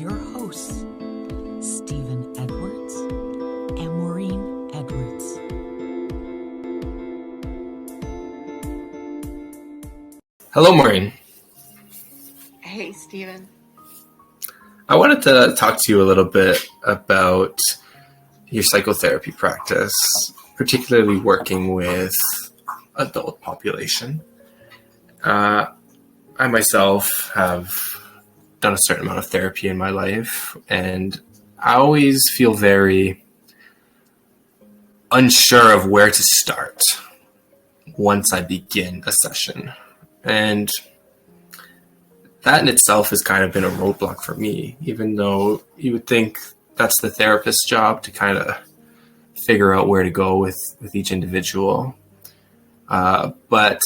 your hosts, Stephen Edwards and Maureen Edwards. Hello, Maureen. Hey, Stephen. I wanted to talk to you a little bit about your psychotherapy practice, particularly working with adult population. I myself have done a certain amount of therapy in my life, and I always feel very unsure of where to start once I begin a session. And that in itself has kind of been a roadblock for me, even though you would think that's the therapist's job to kind of figure out where to go with each individual. But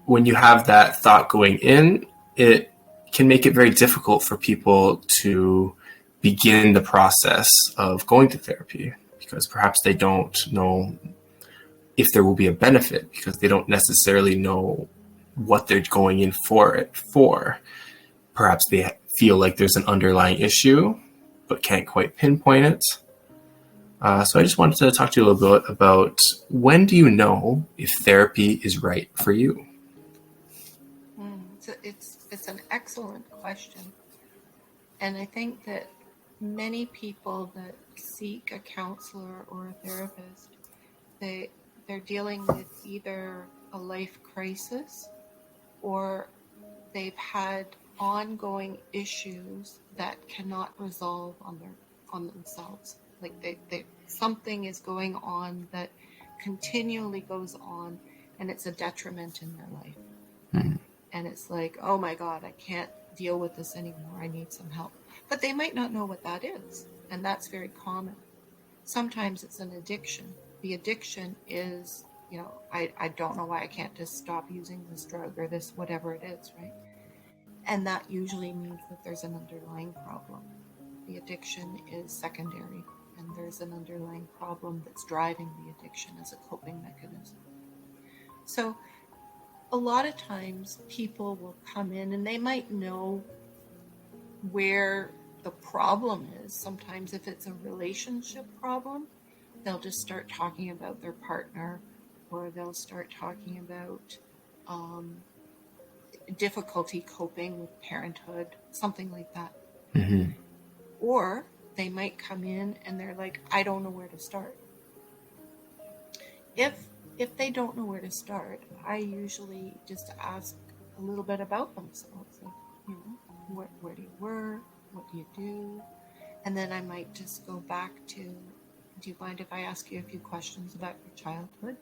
when you have that thought going in, it can make it very difficult for people to begin the process of going to therapy, because perhaps they don't know if there will be a benefit, because they don't necessarily know what they're going in for it for. Perhaps they feel like there's an underlying issue, but can't quite pinpoint it. So I just wanted to talk to you a little bit about, when do you know if therapy is right for you? It's an excellent question. And I think that many people that seek a counselor or a therapist, they're dealing with either a life crisis or they've had ongoing issues that cannot resolve on themselves. Like something is going on that continually goes on, and it's a detriment in their life. Mm-hmm. And it's like, oh my God, I can't deal with this anymore. I need some help. But they might not know what that is. And that's very common. Sometimes it's an addiction. The addiction is, I don't know why I can't just stop using this drug or this, whatever it is, right? And that usually means that there's an underlying problem. The addiction is secondary, and there's an underlying problem that's driving the addiction as a coping mechanism. So a lot of times people will come in and they might know where the problem is. Sometimes if it's a relationship problem, they'll just start talking about their partner, or they'll start talking about difficulty coping with parenthood, something like that. Mm-hmm. Or they might come in and they're like, I don't know where to start. If they don't know where to start, I usually just ask a little bit about themselves. Like, where do you work? What do you do? And then I might just go back to, do you mind if I ask you a few questions about your childhood?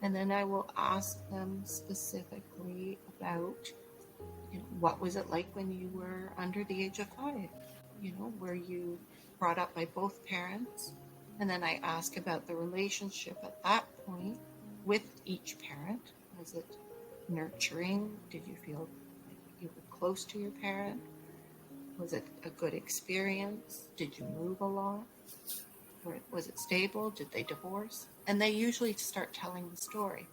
And then I will ask them specifically about, what was it like when you were under the age of 5? Were you brought up by both parents? And then I ask about the relationship at that point with each parent. Was it nurturing? Did you feel like you were close to your parent? Was it a good experience? Did you move a lot? Or was it stable? Did they divorce? And they usually start telling the story.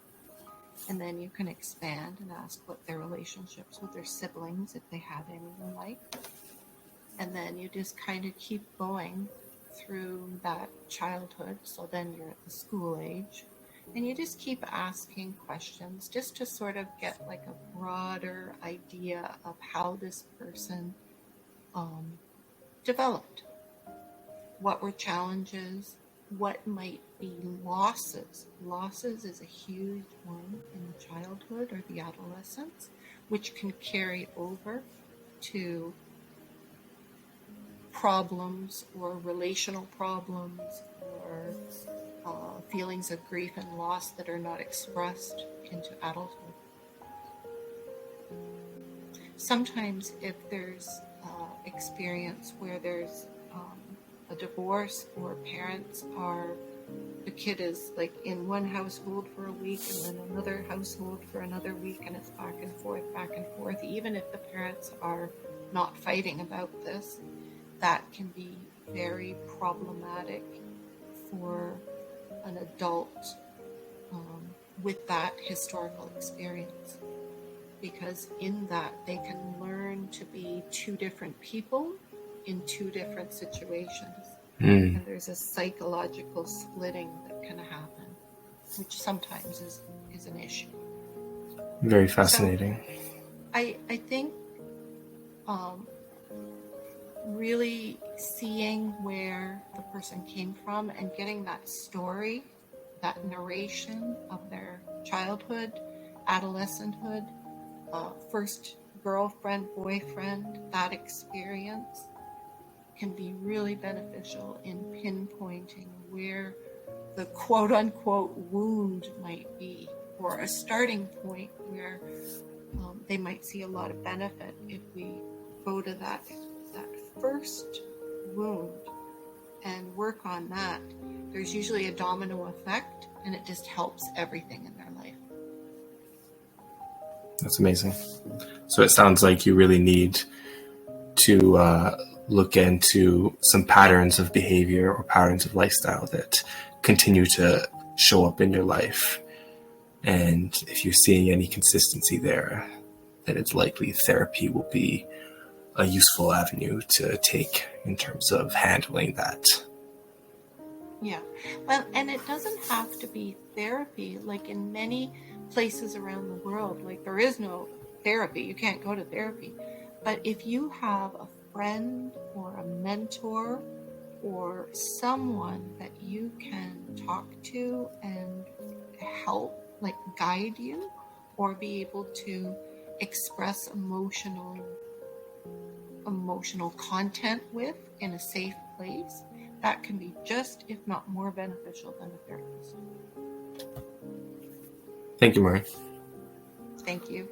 And then you can expand and ask what their relationships with their siblings, if they have any, were like. And then you just kind of keep going through that childhood. So then you're at the school age. And you just keep asking questions just to sort of get like a broader idea of how this person developed. What were challenges? What might be losses? Losses is a huge one in the childhood or the adolescence, which can carry over to problems or relational problems or feelings of grief and loss that are not expressed into adulthood. Sometimes if there's experience where there's a divorce, or parents the kid is like in one household for a week and then another household for another week, and it's back and forth, even if the parents are not fighting about this, that can be very problematic for an adult with that historical experience, because in that they can learn to be two different people in two different situations. Mm, And there's a psychological splitting that can happen, which sometimes is an issue. very So fascinating. I think really seeing where the person came from and getting that story, that narration of their childhood, adolescenthood, first girlfriend, boyfriend, that experience can be really beneficial in pinpointing where the quote unquote wound might be, or a starting point where they might see a lot of benefit if we go to that first wound and work on that. There's usually a domino effect, and it just helps everything in their life. That's amazing. So it sounds like you really need to look into some patterns of behavior or patterns of lifestyle that continue to show up in your life. And if you're seeing any consistency there, then it's likely therapy will be a useful avenue to take in terms of handling that. Yeah. Well, and it doesn't have to be therapy. Like in many places around the world, like there is no therapy. You can't go to therapy. But if you have a friend or a mentor or someone that you can talk to and help, like guide you, or be able to express emotional content with in a safe place, that can be just, if not more beneficial than a therapist. Thank you, Maureen. Thank you.